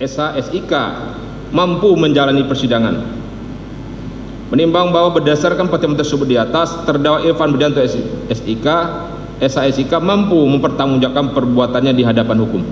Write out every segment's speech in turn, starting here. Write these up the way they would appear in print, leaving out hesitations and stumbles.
SH-SIK mampu menjalani persidangan. Menimbang bahwa berdasarkan pertimbangan tersebut di atas, terdakwa Irfan Budianto SIK, SH-SIK mampu mempertanggungjawabkan perbuatannya di hadapan hukum.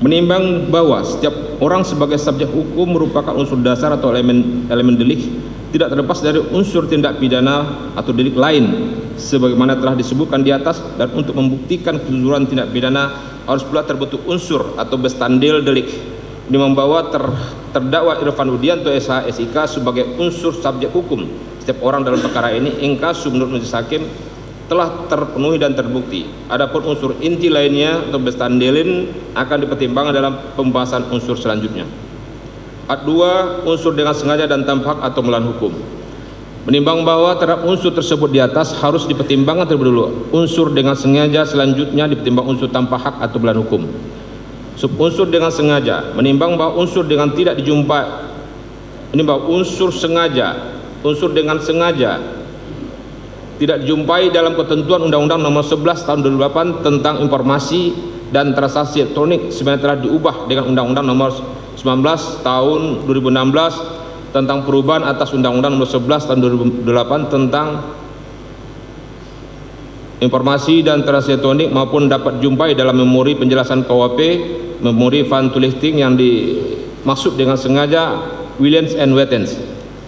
Menimbang bahwa setiap orang sebagai subjek hukum merupakan unsur dasar atau elemen delik, tidak terlepas dari unsur tindak pidana atau delik lain sebagaimana telah disebutkan di atas, dan untuk membuktikan kejujuran tindak pidana harus pula terbentuk unsur atau bestandil delik. Menimbang bahwa terdakwa Irfan Budianto SH-SIK sebagai unsur subjek hukum setiap orang dalam perkara ini ingkasu menurut majelis hakim telah terpenuhi dan terbukti. Adapun unsur inti lainnya atau bestandilin akan dipertimbangkan dalam pembahasan unsur selanjutnya. Ad 2, unsur dengan sengaja dan tanpa hak atau melawan hukum. Menimbang bahwa terhadap unsur tersebut di atas harus dipertimbangkan terlebih dahulu unsur dengan sengaja, selanjutnya dipertimbang unsur tanpa hak atau melawan hukum. Unsur dengan sengaja, menimbang bahwa unsur dengan tidak dijumpai, menimbang unsur sengaja, unsur dengan sengaja tidak dijumpai dalam ketentuan Undang-Undang Nomor 11 Tahun 2008 tentang informasi dan transaksi elektronik sebenarnya telah diubah dengan Undang-Undang Nomor 19 Tahun 2016 tentang perubahan atas Undang-Undang Nomor 11 Tahun 2008 tentang informasi dan transaksi elektronik, maupun dapat dijumpai dalam memori penjelasan KUHP, memori Van Tullichting yang dimaksud dengan sengaja Williams and Wettens,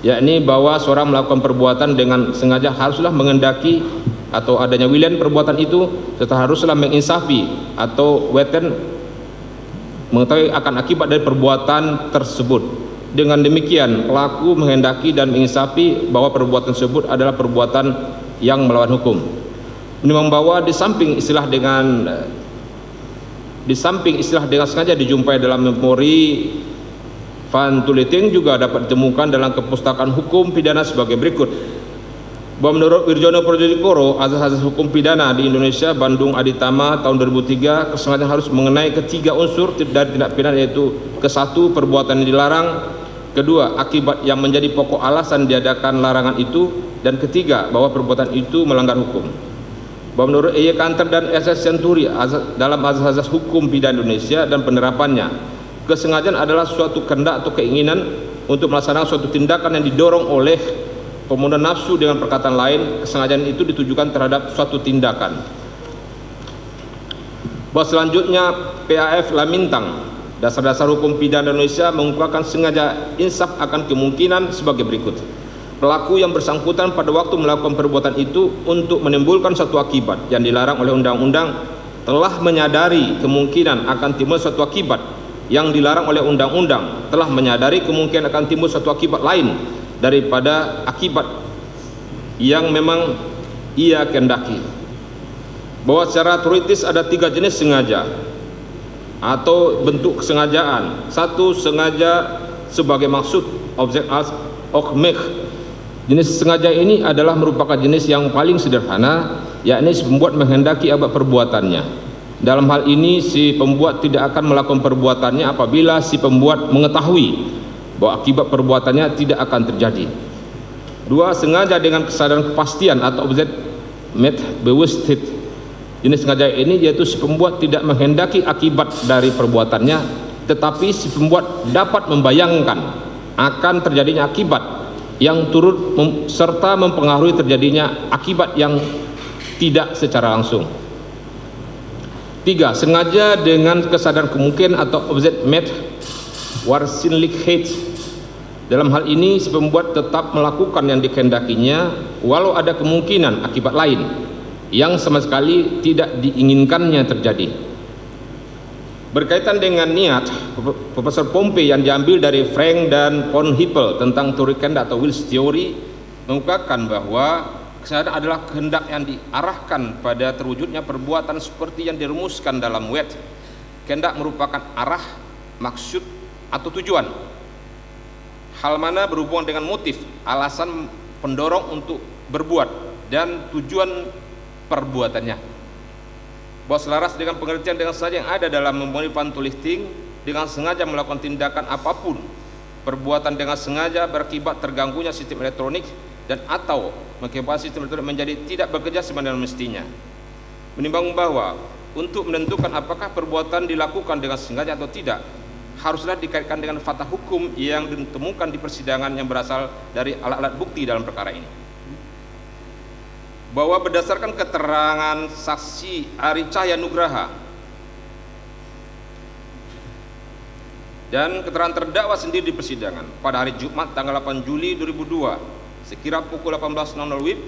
yakni bahwa seorang melakukan perbuatan dengan sengaja haruslah mengendaki atau adanya William perbuatan itu, serta haruslah menginsafi atau Wetten mengetahui akan akibat dari perbuatan tersebut. Dengan demikian pelaku menghendaki dan menginsafi bahwa perbuatan tersebut adalah perbuatan yang melawan hukum. Menimbang bahwa di samping istilah dengan sengaja dijumpai dalam memori Van Tullichting juga dapat ditemukan dalam kepustakaan hukum pidana sebagai berikut. Bahwa menurut Wirjono Prodjodikoro, azas-azas hukum pidana di Indonesia, Bandung Aditama tahun 2003, kesengajaan harus mengenai ketiga unsur dari tindak pidana, yaitu ke-1 perbuatan yang dilarang, kedua akibat yang menjadi pokok alasan diadakan larangan itu, dan ketiga bahwa perbuatan itu melanggar hukum. Bahwa menurut E.Y. Kanter dan S.S. Senturi dalam azas-azas hukum pidana Indonesia dan penerapannya, kesengajaan adalah suatu kehendak atau keinginan untuk melaksanakan suatu tindakan yang didorong oleh pemenuhan nafsu. Dengan perkataan lain, kesengajaan itu ditujukan terhadap suatu tindakan. Bahwa selanjutnya PAF Lamintang, dasar-dasar hukum pidana Indonesia, mengungkapkan sengaja insaf akan kemungkinan sebagai berikut. Pelaku yang bersangkutan pada waktu melakukan perbuatan itu untuk menimbulkan suatu akibat yang dilarang oleh undang-undang telah menyadari kemungkinan akan timbul suatu akibat yang dilarang oleh undang-undang, telah menyadari kemungkinan akan timbul suatu akibat lain daripada akibat yang memang ia kehendaki. Bahwa secara teoritis ada 3 jenis sengaja atau bentuk kesengajaan. 1, sengaja sebagai maksud, objek as okmeh. Jenis sengaja ini adalah merupakan jenis yang paling sederhana, yakni si pembuat menghendaki akibat perbuatannya. Dalam hal ini si pembuat tidak akan melakukan perbuatannya apabila si pembuat mengetahui bahwa akibat perbuatannya tidak akan terjadi. 2, sengaja dengan kesadaran kepastian atau objek medbewusstheid. Jenis sengaja ini yaitu si pembuat tidak menghendaki akibat dari perbuatannya, tetapi si pembuat dapat membayangkan akan terjadinya akibat yang turut serta mempengaruhi terjadinya akibat yang tidak secara langsung. 3, sengaja dengan kesadaran kemungkinan atau objek medwahrschijnlijkheid. Dalam hal ini si pembuat tetap melakukan yang dikehendakinya walau ada kemungkinan akibat lain yang sama sekali tidak diinginkannya terjadi. Berkaitan dengan niat, Profesor Pompey yang diambil dari Frank dan von Hippel tentang teori kehendak atau Will's Theory mengungkapkan bahwa kesadaran adalah kehendak yang diarahkan pada terwujudnya perbuatan seperti yang dirumuskan dalam Wet. Kehendak merupakan arah, maksud, atau tujuan. Hal mana berhubungan dengan motif, alasan pendorong untuk berbuat, dan tujuan perbuatannya. Bahwa selaras dengan pengertian dengan saja yang ada dalam memori Van Tullichting, dengan sengaja melakukan tindakan apapun, perbuatan dengan sengaja berakibat terganggunya sistem elektronik dan atau mengakibatkan sistem elektronik menjadi tidak bekerja sebagaimana mestinya. Menimbang bahwa untuk menentukan apakah perbuatan dilakukan dengan sengaja atau tidak, haruslah dikaitkan dengan fakta hukum yang ditemukan di persidangan yang berasal dari alat-alat bukti dalam perkara ini. Bahwa berdasarkan keterangan saksi Ari Cahya Nugraha dan keterangan terdakwa sendiri di persidangan pada hari Jumat tanggal 8 Juli 2002 sekira pukul 18.00 WIB,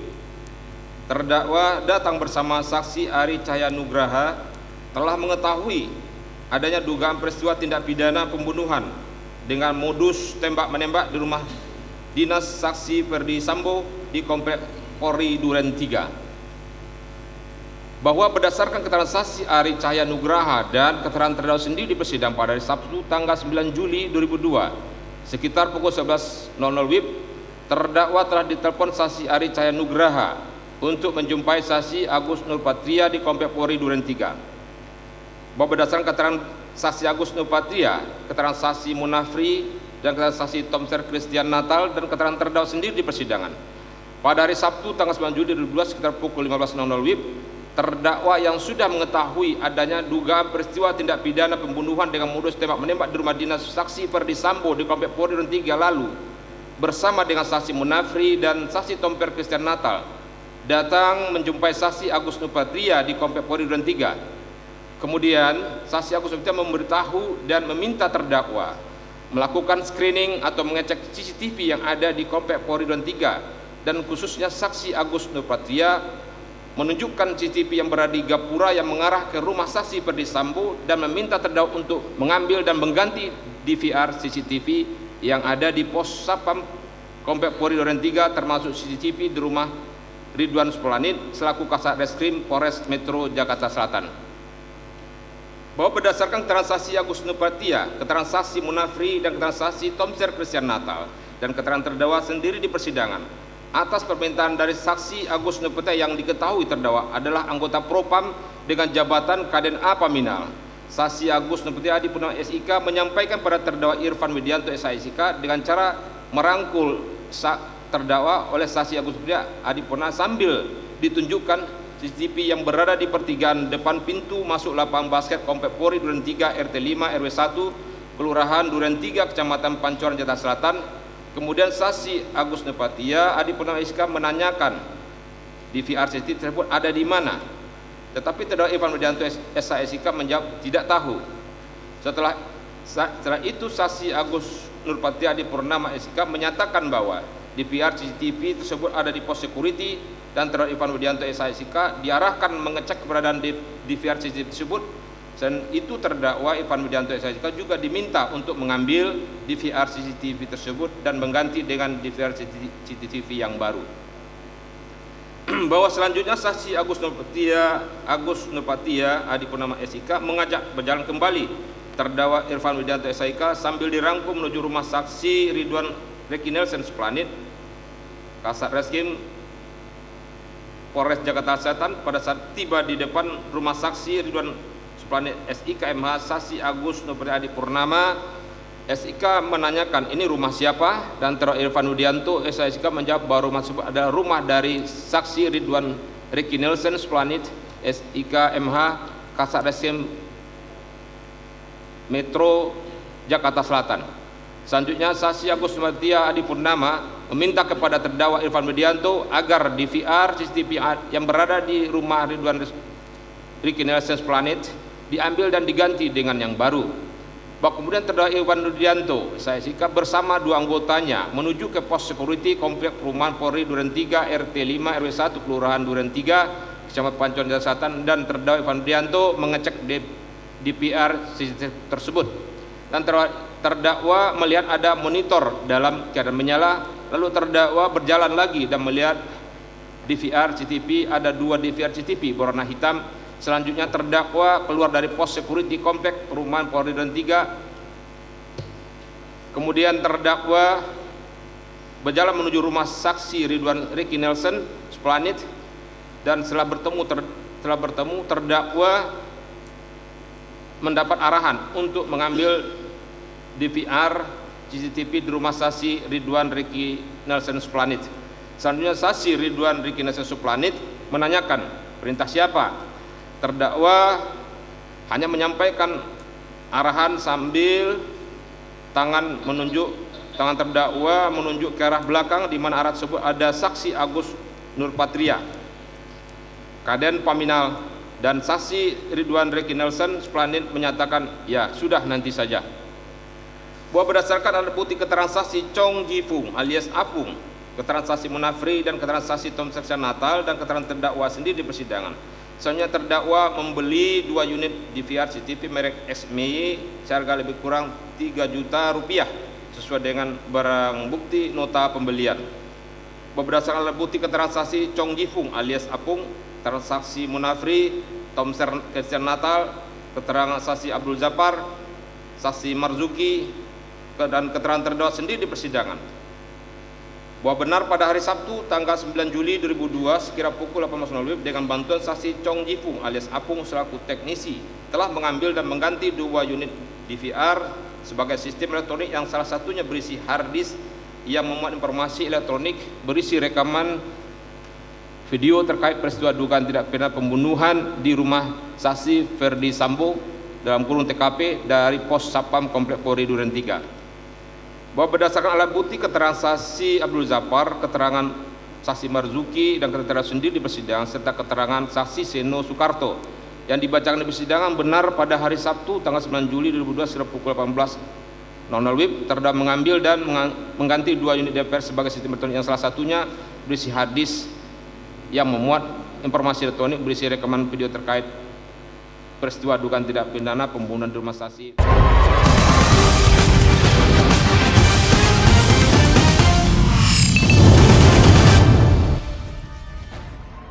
terdakwa datang bersama saksi Ari Cahya Nugraha telah mengetahui adanya dugaan peristiwa tindak pidana pembunuhan dengan modus tembak-menembak di rumah dinas saksi Ferdi Sambo di Komplek Polri Duren 3. Bahwa berdasarkan keterangan saksi Ari Cahya Nugraha dan keterangan terdakwa sendiri di persidangan pada hari Sabtu tanggal 9 Juli 2002 sekitar pukul 11.00 WIB, terdakwa telah ditelepon saksi Ari Cahya Nugraha untuk menjumpai saksi Agus Nurpatria di Komplek Polri Duren 3. Bahwa berdasarkan keterangan saksi Agus Nurpatria, keterangan saksi Munafri dan keterangan saksi Tomser Christian Natal dan keterangan terdakwa sendiri di persidangan pada hari Sabtu tanggal 9 Juli 2002 sekitar pukul 15.00 WIB, terdakwa yang sudah mengetahui adanya dugaan peristiwa tindak pidana pembunuhan dengan modus tembak menembak di rumah dinas saksi Ferdi Sambo di Komplek Polri Duren 3 lalu bersama dengan saksi Munafri dan saksi Tomser Christian Natal datang menjumpai saksi Agus Nurpatria di Komplek Polri Duren 3. Kemudian saksi Agus Nurpatria memberitahu dan meminta terdakwa melakukan screening atau mengecek CCTV yang ada di Komplek Polri Duren 3, dan khususnya saksi Agus Nurpatria menunjukkan CCTV yang berada di gapura yang mengarah ke rumah saksi Ferdi Sambo dan meminta terdakwa untuk mengambil dan mengganti DVR CCTV yang ada di pos Sapam Komplek Polri Duren 3 termasuk CCTV di rumah Ridwan Splanit selaku Kasat Reskrim Polres Metro Jakarta Selatan. Bahwa berdasarkan keterangan saksi Agus Nurpatria, keterangan saksi Munafri dan keterangan saksi Tomser Christian Natal dan keterangan terdakwa sendiri di persidangan atas permintaan dari saksi Agus Nurpatria yang diketahui terdakwa adalah anggota Propam dengan jabatan Kaden A Paminal, saksi Agus Nurpatria Adi Purnama SIK menyampaikan pada terdakwa Irfan Widianto SIK dengan cara merangkul terdakwa oleh saksi Agus Nurpatria Adi Purnama sambil ditunjukkan CCTV yang berada di pertigaan depan pintu masuk lapangan basket Komplek Polri Duren 3 RT 5 RW 1 Kelurahan Duren 3 Kecamatan Pancoran Jakarta Selatan. Kemudian saksi Agus Nurpatria Adi Purnama SIK menanyakan DVR CCTV tersebut ada di mana, tetapi terdakwa Irfan Widianto SIK menjawab tidak tahu. Setelah itu saksi Agus Nurpatria Adi Purnama SIK menyatakan bahwa DVR CCTV tersebut ada di pos security dan terdakwa Irfan Widianto SIK diarahkan mengecek keberadaan DVR CCTV tersebut. Dan itu terdakwa Irfan Widianto SIK juga diminta untuk mengambil DVR CCTV tersebut dan mengganti dengan DVR CCTV yang baru. Bahwa selanjutnya saksi Agus Nurpatria Adi Purnama SIK mengajak berjalan kembali terdakwa Irfan Widianto SIK sambil dirangkum menuju rumah saksi Ridwan Reki Nelson Splanit, Kasat Reskrim Polres Jakarta Selatan. Pada saat tiba di depan rumah saksi Ridwan Splanit SIK MH, saksi Agus Nurpatria Adi Purnama SIK menanyakan ini rumah siapa, dan terdakwa Irfan Widianto SIK menjawab bahwa rumah tersebut adalah rumah dari saksi Ridwan Reki Nelson Splanit SIK MH, Kasat Reskrim Metro Jakarta Selatan. Selanjutnya saksi Agus Nurpatria Adi Purnama meminta kepada terdakwa Irfan Widianto agar DVR CCTV yang berada di rumah Ridwan Reki Nelson Splanit diambil dan diganti dengan yang baru. Bahwa kemudian terdakwa Irfan Widianto SIK bersama dua anggotanya menuju ke pos security Komplek Perumahan Polri Duren 3 RT 5 RW 1 Kelurahan Duren 3 Kecamatan Pancoran Jakarta Selatan, dan terdakwa Irfan Widianto mengecek DVR CCTV tersebut. Dan terdakwa melihat ada monitor dalam keadaan menyala, lalu terdakwa berjalan lagi dan melihat DVR CCTV, ada dua DVR CCTV berwarna hitam. Selanjutnya terdakwa keluar dari pos security Komplek Perumahan Polri Duren 3. Kemudian terdakwa berjalan menuju rumah saksi Ridwan Reki Nelson Splanit, dan setelah bertemu terdakwa mendapat arahan untuk mengambil DVR CCTV di rumah saksi Ridwan Reki Nelson Splanit. Selanjutnya saksi Ridwan Reki Nelson Splanit menanyakan perintah siapa. Terdakwa hanya menyampaikan arahan sambil tangan terdakwa menunjuk ke arah belakang, di mana arah tersebut ada saksi Agus Nurpatria, Kaden Paminal, dan saksi Ridwan Reki Nelson Splandit menyatakan ya sudah, nanti saja. Bahwa berdasarkan alat bukti keterangan saksi Chong Ji Fung alias Apung, keterangan saksi Munafri, dan keterangan saksi Tom Sersian Natal, dan keterangan terdakwa sendiri di persidangan, selanjutnya terdakwa membeli 2 unit DVR CCTV merek XMI seharga lebih kurang 3 juta rupiah sesuai dengan barang bukti nota pembelian. Berdasarkan alat bukti keterangan saksi Chong Ji Fung alias Apung, keterangan saksi Munafri, Tom Sersian Natal, keterangan saksi Abdul Zafar, saksi Marzuki, dan keterangan terdakwa sendiri di persidangan, bahwa benar pada hari Sabtu tanggal 9 Juli 2002 sekira pukul 18.00 dengan bantuan saksi Chong Ji Fung alias Apung selaku teknisi telah mengambil dan mengganti 2 unit DVR sebagai sistem elektronik yang salah satunya berisi hard disk yang memuat informasi elektronik berisi rekaman video terkait peristiwa dugaan tindak pidana pembunuhan di rumah saksi Ferdi Sambo dalam kurung TKP dari Pos Sapam Komplek Polri Duren 3. Bahwa berdasarkan alat bukti keterangan saksi Abdul Zafar, keterangan saksi Marzuki, dan keterangan sendiri di persidangan, serta keterangan saksi Seno Soekarto yang dibacakan di persidangan benar pada hari Sabtu tanggal 9 Juli 2002 sekitar pukul 18.00 WIB terdakwa mengambil dan mengganti 2 unit DVR sebagai sistem elektronik yang salah satunya berisi hard disk yang memuat informasi elektronik berisi rekaman video terkait peristiwa dugaan tindak pidana pembunuhan di rumah saksi.